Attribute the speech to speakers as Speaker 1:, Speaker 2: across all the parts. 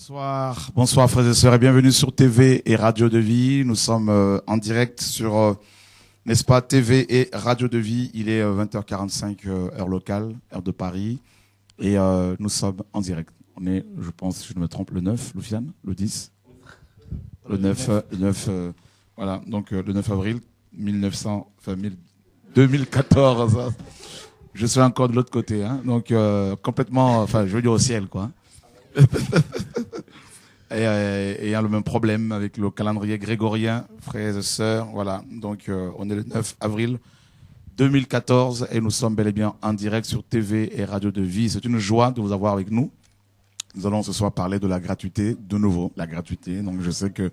Speaker 1: Bonsoir, bonsoir frères et sœurs et bienvenue sur TV et Radio de Vie. Nous sommes en direct sur, n'est-ce pas, TV et Radio de Vie. Il est 20h45 heure locale, heure de Paris. Et nous sommes en direct. On est, je pense, si je ne me trompe, le 9, Loufiane, le 10 le 9 voilà, donc le 9 avril 2014. Je suis encore de l'autre côté, hein, donc complètement, enfin, je veux dire au ciel, quoi. Et il y a le même problème avec le calendrier grégorien, frères et sœurs, voilà. Donc on est le 9 avril 2014 et nous sommes bel et bien en direct sur TV et Radio de Vie. C'est une joie de vous avoir avec nous. Nous allons ce soir parler de la gratuité, de nouveau, la gratuité. Donc je sais que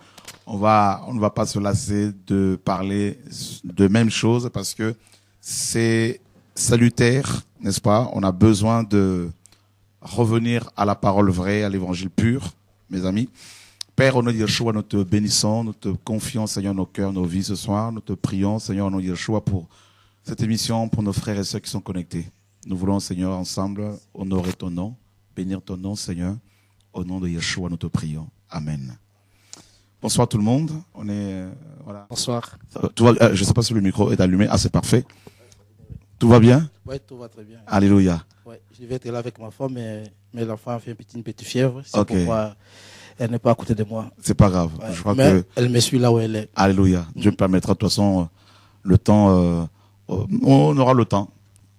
Speaker 1: on ne va pas se lasser de parler de même chose parce que c'est salutaire, n'est-ce pas? On a besoin de revenir à la parole vraie, à l'évangile pur, mes amis. Père, au nom de Yeshua, nous te bénissons, nous te confions, Seigneur, nos cœurs, nos vies ce soir. Nous te prions, Seigneur, au nom de Yeshua, pour cette émission, pour nos frères et sœurs qui sont connectés. Nous voulons, Seigneur, ensemble, honorer ton nom, bénir ton nom, Seigneur. Au nom de Yeshua, nous te prions. Amen. Bonsoir tout le monde. On est, voilà.
Speaker 2: Bonsoir.
Speaker 1: Je ne sais pas si le micro est allumé. Ah, c'est parfait. Tout va bien?
Speaker 2: Oui, tout va très bien.
Speaker 1: Alléluia.
Speaker 2: Ouais, je vais être là avec ma femme, mais l'enfant a fait une petite fièvre. C'est
Speaker 1: Ok.
Speaker 2: pourquoi elle n'est pas à côté de moi.
Speaker 1: C'est pas grave.
Speaker 2: Ouais,
Speaker 1: Je crois
Speaker 2: mais
Speaker 1: que
Speaker 2: elle me suit là où elle est.
Speaker 1: Alléluia. Dieu permettra de toute façon le temps. On aura le temps.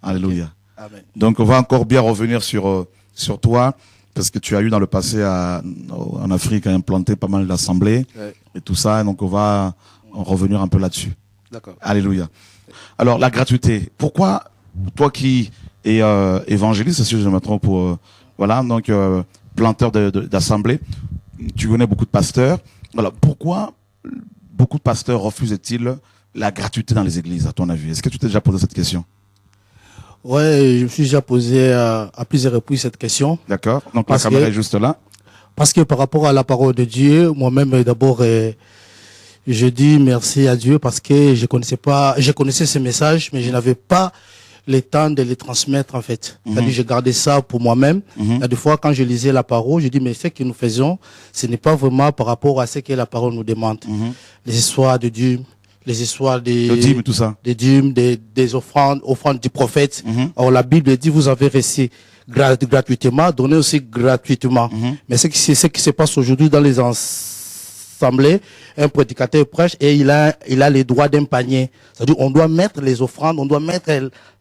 Speaker 1: Alléluia.
Speaker 2: Amen.
Speaker 1: Donc on va encore bien revenir sur toi parce que tu as eu dans le passé en Afrique à implanter pas mal d'assemblées et tout ça. Donc on va revenir un peu là-dessus.
Speaker 2: D'accord.
Speaker 1: Alléluia. Alors la gratuité. Pourquoi toi qui es évangéliste, si je me trompe, voilà, donc planteur d'assemblées, tu connais beaucoup de pasteurs. Voilà, pourquoi beaucoup de pasteurs refusent-ils la gratuité dans les églises, à ton avis? Est-ce que tu t'es déjà posé cette question?
Speaker 2: Ouais, je me suis déjà posé à plusieurs reprises cette question.
Speaker 1: D'accord. Donc
Speaker 2: Parce
Speaker 1: la caméra
Speaker 2: que-
Speaker 1: est juste là.
Speaker 2: Parce que par rapport à la parole de Dieu, moi-même d'abord, je dis merci à Dieu parce que je connaissais ce message, mais je n'avais pas le temps de les transmettre en fait. C'est-à-dire, j'ai gardé ça pour moi-même. Il y a des fois, quand je lisais la parole, je dis, mais ce que nous faisons, ce n'est pas vraiment par rapport à ce que la parole nous demande. Les histoires de Dieu, les histoires
Speaker 1: Le dîme, tout ça.
Speaker 2: des dîmes, des offrandes du prophète. Or, la Bible dit, vous avez reçu gratuitement, donnez aussi gratuitement. Mais ce qui se passe aujourd'hui dans les assemblées, un prédicateur prêche et il a les droits d'un panier. C'est-à-dire, on doit mettre les offrandes, on doit mettre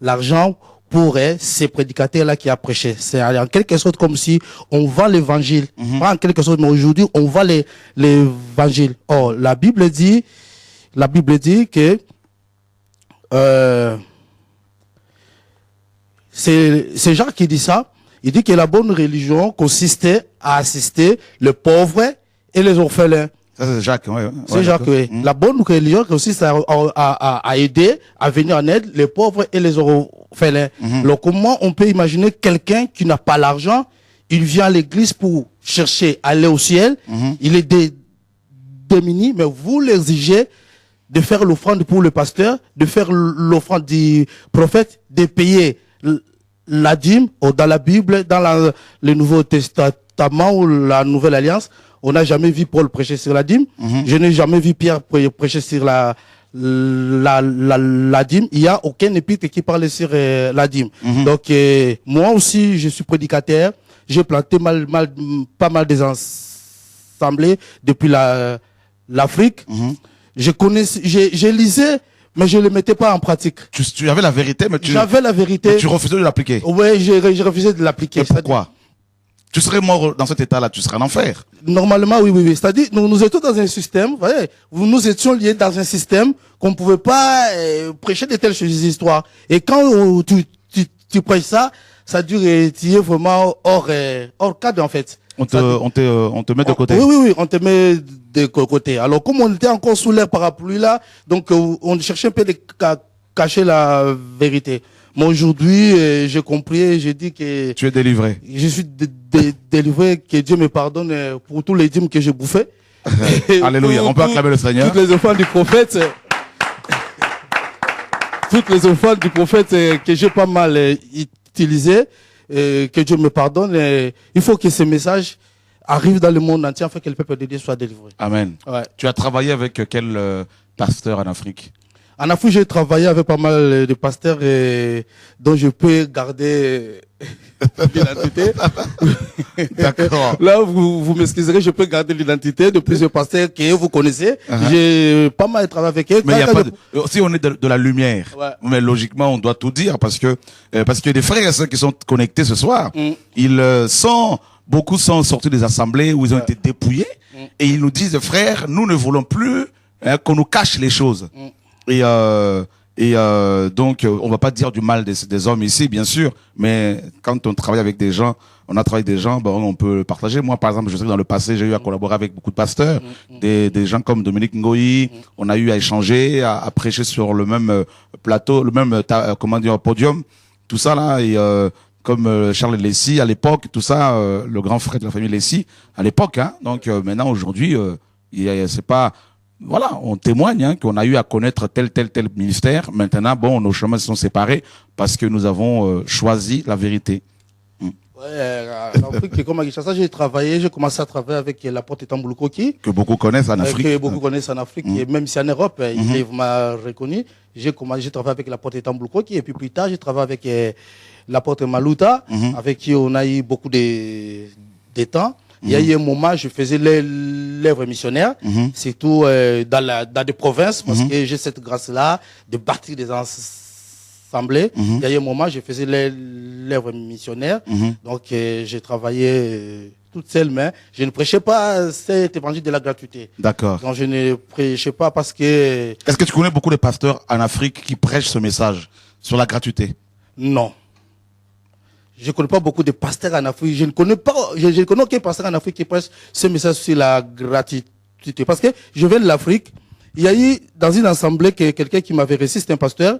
Speaker 2: l'argent pour ces prédicateurs-là qui a prêché. C'est en quelque sorte comme si on vend l'évangile. Pas en quelque sorte, mais aujourd'hui, on vend l'évangile. Or, la Bible dit que c'est Jacques qui dit ça. Il dit que la bonne religion consistait à assister les pauvres et les orphelins.
Speaker 1: Ça, c'est Jacques. Ouais,
Speaker 2: C'est Jacques, oui. La bonne religion consiste à aider, à venir en aide les pauvres et les orphelins. Alors, comment on peut imaginer quelqu'un qui n'a pas l'argent, il vient à l'église pour chercher à aller au ciel, il est démuni, mais vous l'exigez de faire l'offrande pour le pasteur, de faire l'offrande du prophète, de payer la dîme. Dans la Bible, dans le Nouveau Testament ou la Nouvelle Alliance, on n'a jamais vu Paul prêcher sur la dîme. Je n'ai jamais vu Pierre prêcher sur la dîme. Il n'y a aucun épître qui parle sur la dîme. Donc, moi aussi, je suis prédicateur. J'ai planté pas mal des assemblées depuis l'Afrique. Je lisais, mais je ne le mettais pas en pratique.
Speaker 1: Tu avais la vérité, mais
Speaker 2: J'avais la vérité.
Speaker 1: mais tu refusais de l'appliquer.
Speaker 2: Oui, j'ai refusé de l'appliquer.
Speaker 1: Et pourquoi? Tu serais mort dans cet état-là, tu serais en enfer.
Speaker 2: Normalement, oui. C'est-à-dire, nous étions dans un système, vous voyez, nous étions liés dans un système qu'on ne pouvait pas prêcher de telles histoires. Et quand tu prêches ça, ça dure, tu es vraiment hors cadre, en fait.
Speaker 1: On te met de côté.
Speaker 2: Oui, on te met de côté. Alors, comme on était encore sous l'air parapluie là, donc on cherchait un peu de cacher la vérité. Mais aujourd'hui, j'ai compris, j'ai dit que
Speaker 1: Tu es délivré.
Speaker 2: je suis délivré, que Dieu me pardonne pour tous les dîmes que j'ai bouffés.
Speaker 1: Alléluia. On peut acclamer le Seigneur.
Speaker 2: Toutes les offrandes du prophète. Toutes les offrandes du prophète que j'ai pas mal utilisées. Que Dieu me pardonne. Il faut que ce message arrive dans le monde entier afin que le peuple de Dieu soit délivré.
Speaker 1: Amen.
Speaker 2: Ouais.
Speaker 1: Tu as travaillé avec quel pasteur en Afrique?
Speaker 2: En Afrique, j'ai travaillé avec pas mal de pasteurs dont je peux garder l'identité.
Speaker 1: D'accord.
Speaker 2: Là, vous m'excuserez, je peux garder l'identité de plusieurs pasteurs que vous connaissez. J'ai pas mal travaillé avec eux.
Speaker 1: Mais il y a pas si on est de la lumière,
Speaker 2: Ouais.
Speaker 1: mais logiquement, on doit tout dire parce que des frères et sœurs qui sont connectés ce soir, ils beaucoup sont sortis des assemblées où ils ont été dépouillés et ils nous disent, frères, nous ne voulons plus qu'on nous cache les choses. Donc, on va pas dire du mal des hommes ici, bien sûr, mais quand on travaille avec des gens, on a travaillé avec des gens, bon, on peut le partager. Moi, par exemple, je sais que dans le passé, j'ai eu à collaborer avec beaucoup de pasteurs, des gens comme Dominique Ngoï. On a eu à échanger, à prêcher sur le même plateau, le même podium, tout ça là, et comme Charles Lessy à l'époque, tout ça, le grand frère de la famille Lessy à l'époque. Hein. Donc maintenant, aujourd'hui, c'est pas voilà, on témoigne qu'on a eu à connaître tel ministère. Maintenant, bon, nos chemins se sont séparés parce que nous avons choisi la vérité.
Speaker 2: Ouais, en Afrique, comme à Kinshasa, j'ai commencé à travailler avec l'apôtre Tamboulo Koki.
Speaker 1: Que beaucoup connaissent en Afrique.
Speaker 2: Que beaucoup connaissent en Afrique, et même si en Europe, il m'a reconnu. J'ai travaillé avec l'apôtre Tamboulo Koki, et puis plus tard, j'ai travaillé avec l'apôtre Maluta, avec qui on a eu beaucoup de temps. Il y a eu un moment, je faisais l'œuvre missionnaire, surtout dans des provinces, parce que j'ai cette grâce-là de bâtir des assemblées. Il y a eu un moment, je faisais l'œuvre missionnaire, donc j'ai travaillé toute seule, mais je ne prêchais pas cet évangile de la gratuité.
Speaker 1: D'accord.
Speaker 2: Donc je ne prêchais pas parce que...
Speaker 1: Est-ce que tu connais beaucoup de pasteurs en Afrique qui prêchent ce message sur la gratuité?
Speaker 2: Non. Je ne connais pas beaucoup de pasteurs en Afrique. Je ne connais aucun pasteur en Afrique qui prêche ce message sur la gratuité. Parce que je viens de l'Afrique. Il y a eu, dans une assemblée, quelqu'un qui m'avait reçu, c'était un pasteur.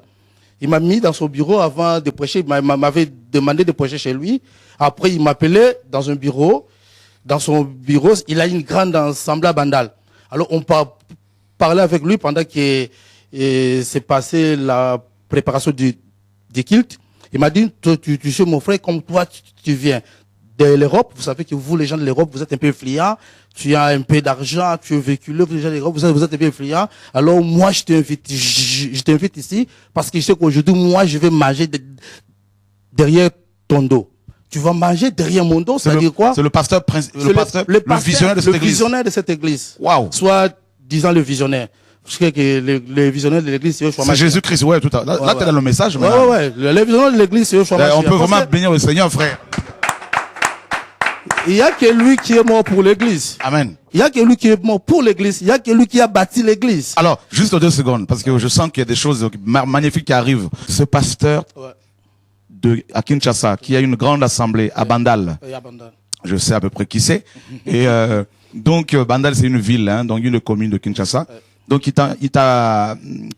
Speaker 2: Il m'a mis dans son bureau avant de prêcher. Il m'avait demandé de prêcher chez lui. Après, il m'appelait dans un bureau. Dans son bureau, il a une grande assemblée à Bandal. Alors, on parlait avec lui pendant que s'est passé la préparation du culte. Il m'a dit, tu sais, mon frère, comme toi, tu viens de l'Europe. Vous savez que vous, les gens de l'Europe, vous êtes un peu influents. Tu as un peu d'argent, tu es véhiculé, vous, les gens de l'Europe, vous êtes un peu influents. Alors, moi, je t'invite ici parce que je sais qu'aujourd'hui, moi, je vais manger derrière ton dos. Tu vas manger derrière mon dos, ça veut dire quoi?
Speaker 1: C'est le pasteur, le visionnaire de cette église.
Speaker 2: Le visionnaire de cette église.
Speaker 1: Waouh.
Speaker 2: Soit, disant le visionnaire. Parce que le visionnaire de l'église, c'est Yoshua Mashiach.
Speaker 1: C'est Jésus-Christ, ouais, tout à l'heure. Là, t'es dans le message,
Speaker 2: ouais. Le visionnaire de l'église, c'est Yoshua Mashiach.
Speaker 1: On peut vraiment bénir le Seigneur, frère.
Speaker 2: Il y a que lui qui est mort pour l'église.
Speaker 1: Amen.
Speaker 2: Il y a que lui qui est mort pour l'église. Il y a que lui qui a bâti l'église.
Speaker 1: Alors, juste 2 secondes, parce que je sens qu'il y a des choses magnifiques qui arrivent. Ce pasteur à Kinshasa, qui a une grande assemblée à Bandal.
Speaker 2: Oui, à Bandal.
Speaker 1: Je sais à peu près qui c'est. Et donc, Bandal, c'est une ville, hein, donc une commune de Kinshasa. Donc,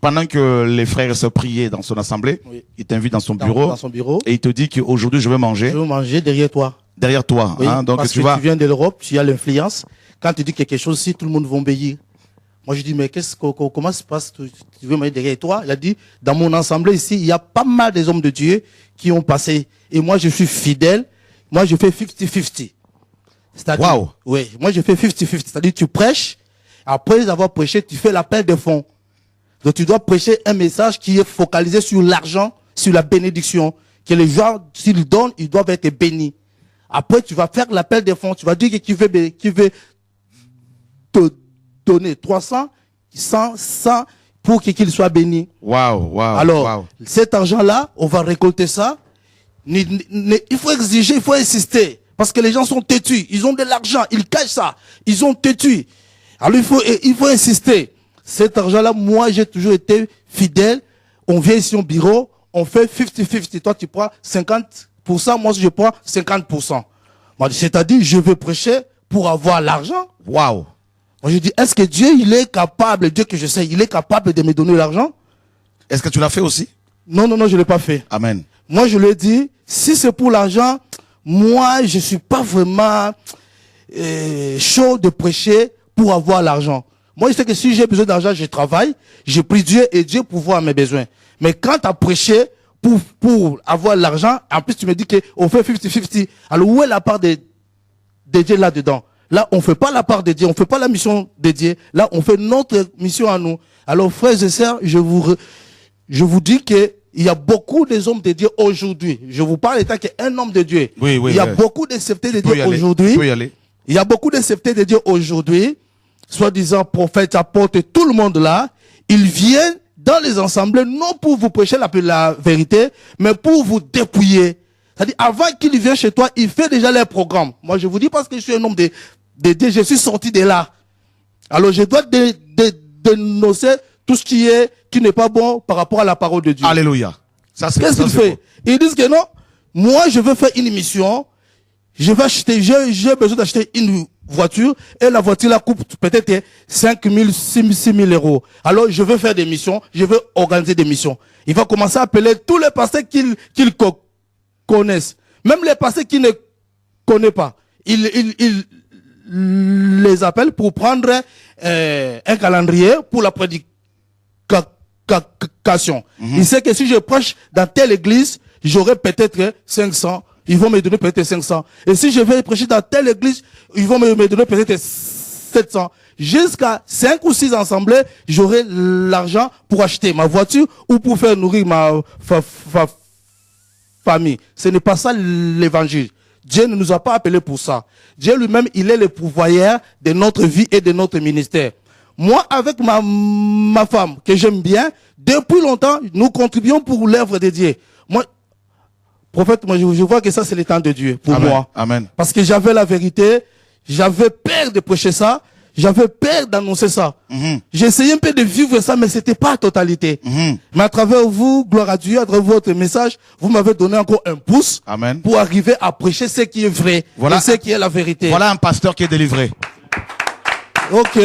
Speaker 1: pendant que les frères se priaient dans son assemblée, il t'invite dans son bureau.
Speaker 2: Dans son bureau.
Speaker 1: Et il te dit qu'aujourd'hui, je vais manger.
Speaker 2: Je vais manger derrière toi.
Speaker 1: Derrière toi,
Speaker 2: Oui,
Speaker 1: hein. Donc,
Speaker 2: parce que tu viens de l'Europe, tu as l'influence. Quand tu dis quelque chose, si tout le monde va obéir. Moi, je dis, mais comment ça se passe? Tu veux manger derrière toi? Il a dit, dans mon assemblée ici, il y a pas mal des hommes de Dieu qui ont passé. Et moi, je suis fidèle. Moi, je fais 50-50. C'est-à-dire,
Speaker 1: wow.
Speaker 2: Oui, moi, je fais 50-50. C'est-à-dire, tu prêches. Après avoir prêché, tu fais l'appel de fonds. Donc, tu dois prêcher un message qui est focalisé sur l'argent, sur la bénédiction. Que les gens, s'ils donnent, ils doivent être bénis. Après, tu vas faire l'appel de fonds. Tu vas dire que qui veut te donner 300, 100 pour qu'il soit béni.
Speaker 1: Waouh.
Speaker 2: Alors, cet argent-là, on va récolter ça. Il faut exiger, il faut insister. Parce que les gens sont têtus. Ils ont de l'argent. Ils cachent ça. Ils ont têtus. Alors, il faut insister. Cet argent-là, moi, j'ai toujours été fidèle. On vient ici au bureau. On fait 50-50. Toi, tu prends 50%. Moi, je prends 50%. C'est-à-dire, je veux prêcher pour avoir l'argent.
Speaker 1: Waouh.
Speaker 2: Moi, je dis, est-ce que Dieu, il est capable, Dieu que je sais, il est capable de me donner l'argent?
Speaker 1: Est-ce que tu l'as fait aussi?
Speaker 2: Non, je ne l'ai pas fait.
Speaker 1: Amen.
Speaker 2: Moi, je lui ai dit, si c'est pour l'argent, moi, je suis pas vraiment chaud de prêcher pour avoir l'argent. Moi, je sais que si j'ai besoin d'argent, je travaille, je prie Dieu et Dieu pourvoit mes besoins. Mais quand tu as prêché pour avoir l'argent, en plus tu me dis qu'on fait 50-50, alors où est la part de Dieu là-dedans? Là, on fait pas la part de Dieu, on fait pas la mission de Dieu. Là, on fait notre mission à nous. Alors, frères et sœurs, je vous dis que il y a beaucoup des hommes de Dieu aujourd'hui. Je vous parle étant qu'un homme de Dieu.
Speaker 1: Oui,
Speaker 2: il y a beaucoup de sceptés de Dieu aujourd'hui. Il y a beaucoup de sceptés de Dieu aujourd'hui, soi-disant prophètes, apôtres, tout le monde là. Ils viennent dans les assemblées, non pour vous prêcher la vérité, mais pour vous dépouiller. C'est-à-dire, avant qu'ils viennent chez toi, il fait déjà leur programme. Moi, je vous dis parce que je suis un homme de Dieu, je suis sorti de là. Alors, je dois dénoncer tout ce qui n'est pas bon par rapport à la parole de Dieu.
Speaker 1: Alléluia.
Speaker 2: Qu'est-ce qu'il fait? Ils disent que non, moi, je veux faire une émission, je vais acheter, j'ai besoin d'acheter une voiture, et la voiture la coûte peut-être 5 000, 6 000 euros. Alors, je veux faire des missions, je veux organiser des missions. Il va commencer à appeler tous les pasteurs qu'ils connaissent. Même les pasteurs qu'il ne connaît pas. Il les appelle pour prendre un calendrier pour la prédication. Il sait que si je prêche dans telle église, j'aurai peut-être 500. Ils vont me donner peut-être 500. Et si je vais prêcher dans telle église, ils vont me donner peut-être 700. Jusqu'à 5 ou 6 assemblées, j'aurai l'argent pour acheter ma voiture ou pour faire nourrir ma famille. Ce n'est pas ça l'évangile. Dieu ne nous a pas appelés pour ça. Dieu lui-même, il est le pourvoyeur de notre vie et de notre ministère. Moi, avec ma femme, que j'aime bien, depuis longtemps, nous contribuons pour l'œuvre de Dieu. Moi, prophète, moi, je vois que ça, c'est le temps de Dieu pour moi.
Speaker 1: Amen.
Speaker 2: Parce que j'avais la vérité, j'avais peur de prêcher ça, j'avais peur d'annoncer ça. J'ai essayé un peu de vivre ça, mais c'était pas la totalité. Mais à travers vous, gloire à Dieu, à travers votre message, vous m'avez donné encore un pouce pour arriver à prêcher ce qui est vrai, et ce qui est la vérité.
Speaker 1: Voilà un pasteur qui est délivré.
Speaker 2: Ok.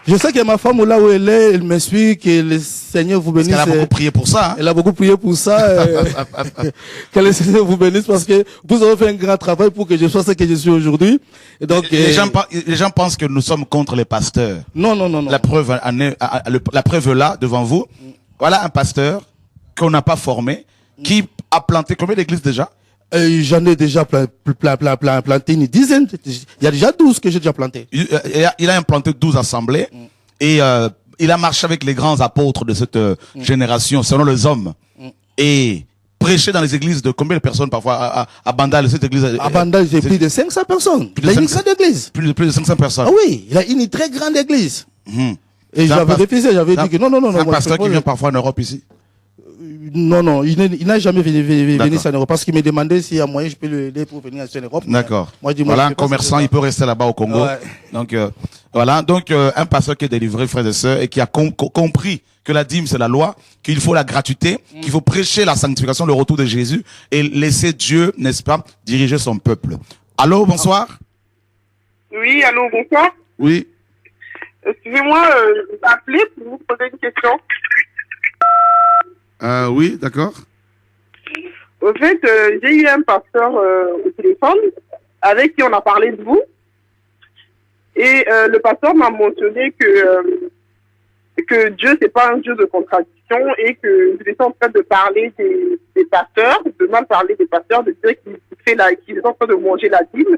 Speaker 2: Je sais que ma femme, là où elle est, elle me suit, que le Seigneur vous bénisse.
Speaker 1: Parce qu'elle a beaucoup prié pour ça. Hein?
Speaker 2: Elle a beaucoup prié pour ça. Que le Seigneur vous bénisse parce que vous avez fait un grand travail pour que je sois ce que je suis aujourd'hui. Et donc,
Speaker 1: les gens pensent que nous sommes contre les pasteurs.
Speaker 2: Non.
Speaker 1: La preuve est là, devant vous. Voilà un pasteur qu'on n'a pas formé, qui a planté combien d'églises déjà?
Speaker 2: J'en ai déjà planté une dizaine. Il y a déjà 12 que j'ai déjà planté.
Speaker 1: Il a implanté 12 assemblées et il a marché avec les grands apôtres de cette génération, selon les hommes. Et prêché dans les églises de combien de personnes parfois à Bandal, cette église?
Speaker 2: À Bandal, j'ai plus de 500 personnes. Il a une grande église.
Speaker 1: Plus de 500 personnes.
Speaker 2: Ah oui, il a une très grande église. Et j'avais refusé, j'avais dit que non.
Speaker 1: C'est un pasteur qui vient parfois en Europe ici.
Speaker 2: Non, il n'a jamais venu en Europe parce qu'il me demandait s'il y a moyen, je peux l'aider pour venir en Europe.
Speaker 1: D'accord. Voilà, un commerçant, il peut rester là-bas au Congo. Ouais. Donc, voilà. Donc, un pasteur qui est délivré, frères et sœurs, et qui a compris que la dîme, c'est la loi, qu'il faut la gratuité, qu'il faut prêcher la sanctification, le retour de Jésus, et laisser Dieu, n'est-ce pas, diriger son peuple. Allô, bonsoir.
Speaker 3: Oui, allô, bonsoir.
Speaker 1: Oui.
Speaker 3: Excusez-moi, je vais appeler pour vous poser une question.
Speaker 1: Oui, d'accord.
Speaker 3: Au fait, j'ai eu un pasteur au téléphone avec qui on a parlé de vous. Et le pasteur m'a mentionné que Dieu, c'est pas un Dieu de contradiction et que vous êtes en train de parler des pasteurs, de mal parler des pasteurs, de dire qu'ils sont en train de manger la dîme,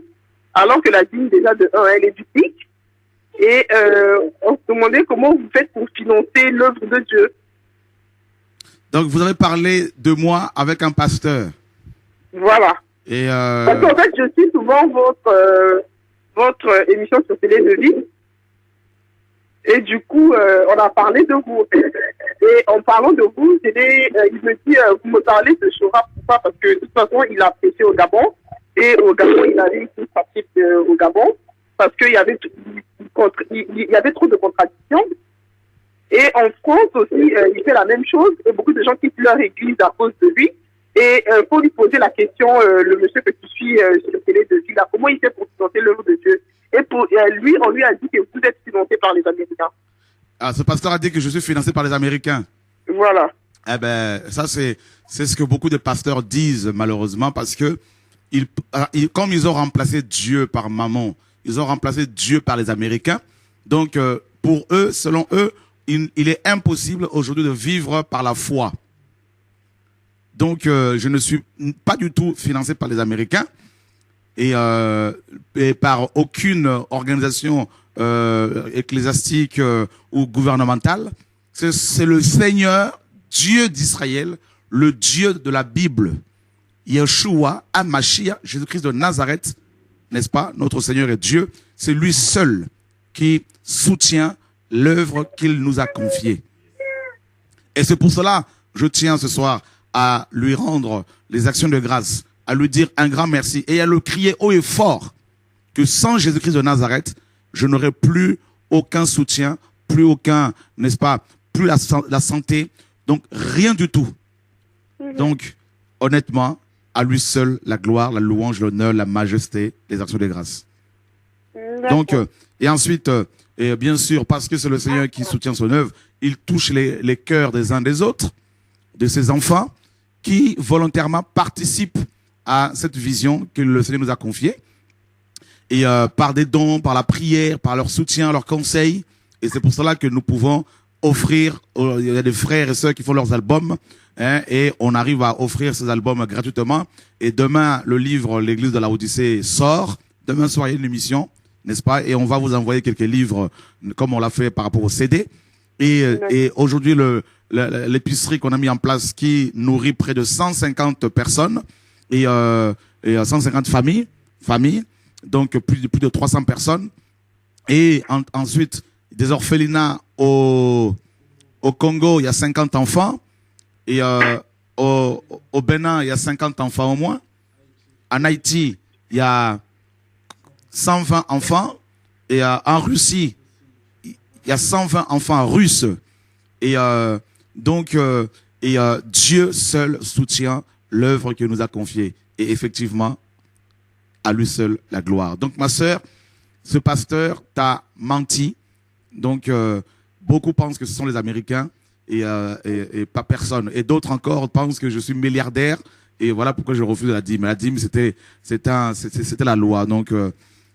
Speaker 3: alors que la dîme, déjà, de un, elle est biblique. Et on se demandait comment vous faites pour financer l'œuvre de Dieu.
Speaker 1: Donc, vous avez parlé de moi avec un pasteur.
Speaker 3: Voilà.
Speaker 1: Et
Speaker 3: Parce qu'en fait, je suis souvent votre émission sur Télé de Vie. Et du coup, on a parlé de vous. Et en parlant de vous, il me dit, vous me parlez de Chora, pourquoi? Parce que de toute façon, il a prêché au Gabon. Et au Gabon, il avait été parti au Gabon. Parce qu'il y avait trop de contradictions. Et en France aussi, il fait la même chose. Et beaucoup de gens quittent leur église à cause de lui. Et pour lui poser la question, le monsieur que tu suis sur Télé de Vie, là, comment il fait pour financer l'œuvre de Dieu? Et pour lui, on lui a dit que vous êtes financé par les Américains.
Speaker 1: Ah, ce pasteur a dit que je suis financé par les Américains.
Speaker 3: Voilà.
Speaker 1: Eh ben, ça c'est ce que beaucoup de pasteurs disent malheureusement parce que comme ils ont remplacé Dieu par maman, ils ont remplacé Dieu par les Américains. Donc pour eux, selon eux, il est impossible aujourd'hui de vivre par la foi. Donc, je ne suis pas du tout financé par les Américains. et par aucune organisation ecclésiastique ou gouvernementale. C'est le Seigneur, Dieu d'Israël, le Dieu de la Bible, Yeshua, HaMashiach, Jésus-Christ de Nazareth, n'est-ce pas? Notre Seigneur est Dieu. C'est lui seul qui soutient l'œuvre qu'il nous a confiée. Et c'est pour cela, je tiens ce soir à lui rendre les actions de grâce, à lui dire un grand merci et à le crier haut et fort que sans Jésus-Christ de Nazareth, je n'aurai plus aucun soutien, plus aucun, n'est-ce pas, plus la santé, donc rien du tout. Donc, honnêtement, à lui seul, la gloire, la louange, l'honneur, la majesté, les actions de grâce. Donc, et ensuite, et bien sûr, parce que c'est le Seigneur qui soutient son œuvre, il touche les cœurs des uns des autres, de ses enfants, qui volontairement participent à cette vision que le Seigneur nous a confiée. Et par des dons, par la prière, par leur soutien, leurs conseils. Et c'est pour cela que nous pouvons offrir, il y a des frères et sœurs qui font leurs albums, hein, et on arrive à offrir ces albums gratuitement. Et demain, le livre L'Église de la Odyssée sort. Demain soir, il y a une émission, n'est-ce pas? Et on va vous envoyer quelques livres, comme on l'a fait par rapport au CD. Et aujourd'hui, l'épicerie qu'on a mis en place qui nourrit près de 150 personnes et 150 familles, donc plus de 300 personnes. Et ensuite, des orphelinats au Congo, il y a 50 enfants. Et au Bénin, il y a 50 enfants au moins. En Haïti, il y a 120 enfants. Et en Russie, il y a 120 enfants russes. Et Dieu seul soutient l'œuvre qu'il nous a confiée. Et effectivement, à lui seul la gloire. Donc ma sœur, ce pasteur t'a menti. Donc beaucoup pensent que ce sont les Américains et pas personne. Et d'autres encore pensent que je suis milliardaire. Et voilà pourquoi je refuse la dîme. La dîme, c'était la loi. Donc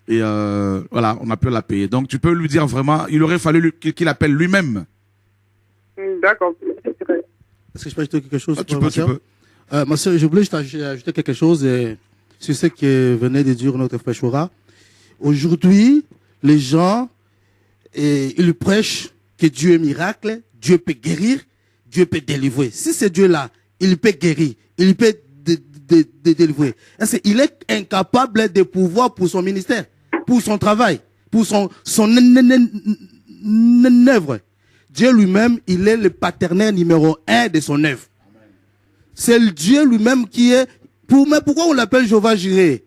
Speaker 1: voilà, on a pu la payer. Donc tu peux lui dire vraiment, il aurait fallu qu'il appelle lui-même.
Speaker 3: D'accord.
Speaker 2: Est-ce que je peux ajouter quelque chose?
Speaker 1: Tu peux.
Speaker 2: Ma soeur, je voulais juste ajouter quelque chose sur ce que venait de dire notre frère Chora. Aujourd'hui, les gens, ils prêchent que Dieu est miracle, Dieu peut guérir, Dieu peut délivrer. Si c'est Dieu-là, il peut guérir, il peut délivrer. Est-ce qu'il est incapable de pouvoir pour son ministère, pour son travail, pour son œuvre? Dieu lui-même, il est le partenaire numéro 1 de son œuvre. C'est le Dieu lui-même qui est... Mais pourquoi on l'appelle Jéhovah Jireh?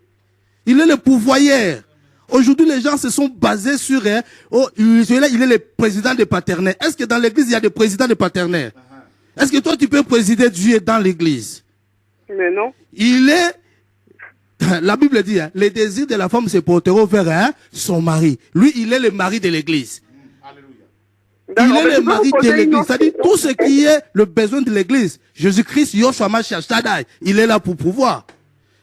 Speaker 2: Il est le pourvoyeur. Aujourd'hui, les gens se sont basés sur... il est le président des partenaires. Est-ce que dans l'église, il y a des présidents des partenaires? Est-ce que toi, tu peux présider Dieu dans l'église?
Speaker 3: Mais non.
Speaker 2: Il est... La Bible dit, les désirs de la femme se porteront vers son mari. Lui, il est le mari de l'église. Il est le mari de l'église. C'est-à-dire, tout ce qui est le besoin de l'église, Jésus-Christ, Yoshua Mashiach Shaddai, il est là pour pouvoir.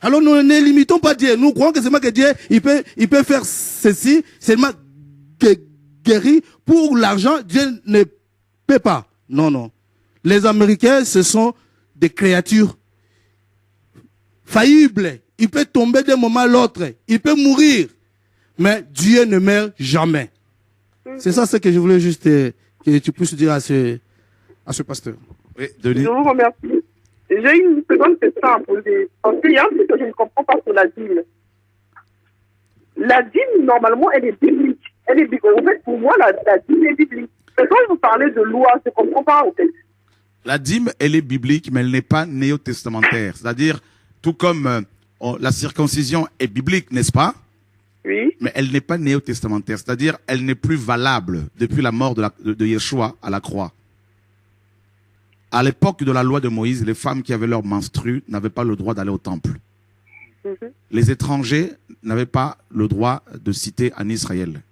Speaker 2: Alors, nous ne limitons pas Dieu. Nous croyons que seulement que Dieu, il peut faire ceci, seulement guérir. Pour l'argent, Dieu ne peut pas. Non, non. Les Américains, ce sont des créatures faillibles. Il peut tomber d'un moment à l'autre. Il peut mourir. Mais Dieu ne meurt jamais. C'est ça ce que je voulais juste que tu puisses dire à ce pasteur.
Speaker 1: Oui, Denis.
Speaker 3: Je vous remercie. J'ai une seconde question à poser. Parce qu'il y a un truc que je ne comprends pas sur la dîme. La dîme, normalement, elle est biblique. Elle est biblique. En fait, pour moi, la dîme est biblique. Mais quand vous parlez de loi, je ne comprends pas, en fait.
Speaker 1: La dîme, elle est biblique, mais elle n'est pas néo-testamentaire. C'est-à-dire, tout comme la circoncision est biblique, n'est-ce pas?
Speaker 3: Oui.
Speaker 1: Mais elle n'est pas néo-testamentaire, c'est-à-dire elle n'est plus valable depuis la mort de Yeshua à la croix. À l'époque de la loi de Moïse, les femmes qui avaient leur menstru n'avaient pas le droit d'aller au temple. Les étrangers n'avaient pas le droit de citer en Israël.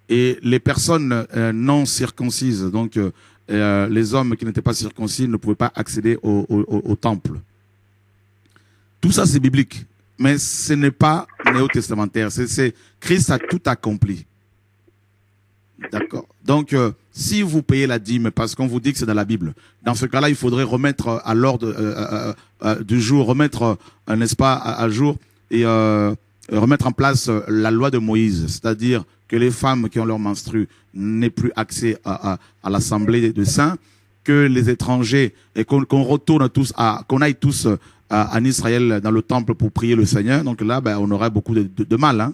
Speaker 1: Et les personnes non circoncises, donc les hommes qui n'étaient pas circoncis, ne pouvaient pas accéder au temple. Tout ça, c'est biblique. Mais ce n'est pas néo-testamentaire. Christ a tout accompli. D'accord. Donc, si vous payez la dîme parce qu'on vous dit que c'est dans la Bible, dans ce cas-là, il faudrait remettre à l'ordre du jour, remettre, n'est-ce pas, à jour et remettre en place la loi de Moïse, c'est-à-dire que les femmes qui ont leur menstru n'aient plus accès à l'assemblée de saints, que les étrangers, et qu'on retourne tous qu'on aille tous en Israël dans le temple pour prier le Seigneur. Donc là, ben, on aurait beaucoup de mal. Hein.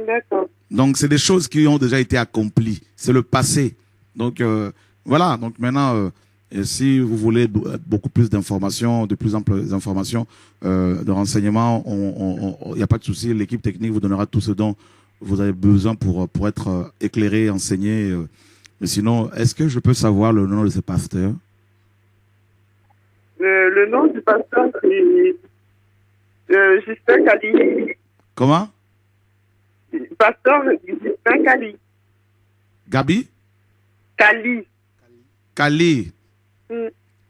Speaker 3: D'accord.
Speaker 1: Donc c'est des choses qui ont déjà été accomplies. C'est le passé. Donc voilà. Donc maintenant, si vous voulez beaucoup plus d'informations, de plus amples informations, de renseignements, il n'y a pas de souci. L'équipe technique vous donnera tout ce dont vous avez besoin pour être éclairé, enseigné. Mais sinon, est-ce que je peux savoir le nom de ce pasteur?
Speaker 3: Le nom du pasteur, c'est Justin Kali.
Speaker 1: Comment?
Speaker 3: Pasteur Justin Kali.
Speaker 1: Gabi?
Speaker 3: Kali.
Speaker 1: Kali.
Speaker 3: Mm.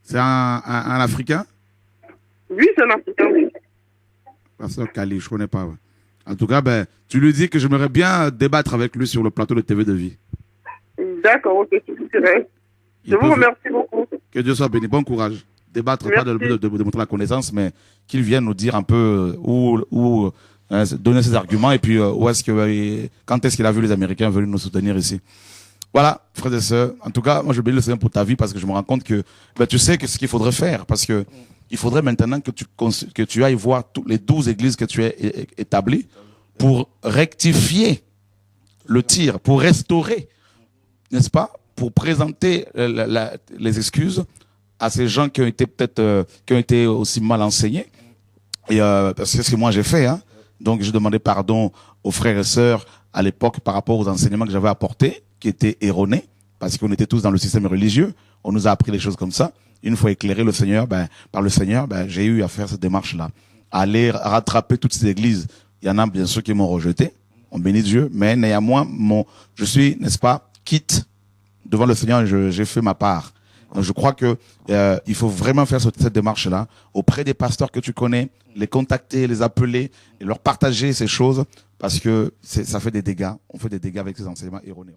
Speaker 1: C'est un Africain?
Speaker 3: Oui, c'est un Africain, oui.
Speaker 1: Pasteur Kali, je ne connais pas. Ouais. En tout cas, ben, tu lui dis que j'aimerais bien débattre avec lui sur le plateau de TV de Vie.
Speaker 3: D'accord, ok, c'est vrai. Je vous remercie beaucoup.
Speaker 1: Que Dieu soit béni. Bon courage. Débattre,
Speaker 3: merci.
Speaker 1: Pas de démontrer la connaissance, mais qu'il vienne nous dire un peu où donner ses arguments et puis où est-ce que, quand est-ce qu'il a vu les Américains venir nous soutenir ici. Voilà, frères et sœurs. En tout cas, moi, je bénis le Seigneur pour ta vie parce que je me rends compte que ben, tu sais que ce qu'il faudrait faire parce que il faudrait maintenant que tu ailles voir toutes les 12 églises que tu as établies pour rectifier le tir, pour restaurer, n'est-ce pas, pour présenter les excuses à ces gens qui ont été peut-être qui ont été aussi mal enseignés. Et parce que c'est ce que moi j'ai fait, hein. Donc je demandais pardon aux frères et sœurs à l'époque par rapport aux enseignements que j'avais apportés, qui étaient erronés, parce qu'on était tous dans le système religieux. On nous a appris les choses comme ça. Une fois éclairé le Seigneur, par le Seigneur, j'ai eu à faire cette démarche-là, à aller rattraper toutes ces églises. Il y en a bien sûr qui m'ont rejeté. On bénit Dieu, mais néanmoins, je suis, n'est-ce pas, quitte devant le Seigneur. J'ai fait ma part. Donc, je crois que il faut vraiment faire cette démarche-là auprès des pasteurs que tu connais, les contacter, les appeler et leur partager ces choses parce que ça fait des dégâts. On fait des dégâts avec ces enseignements erronés.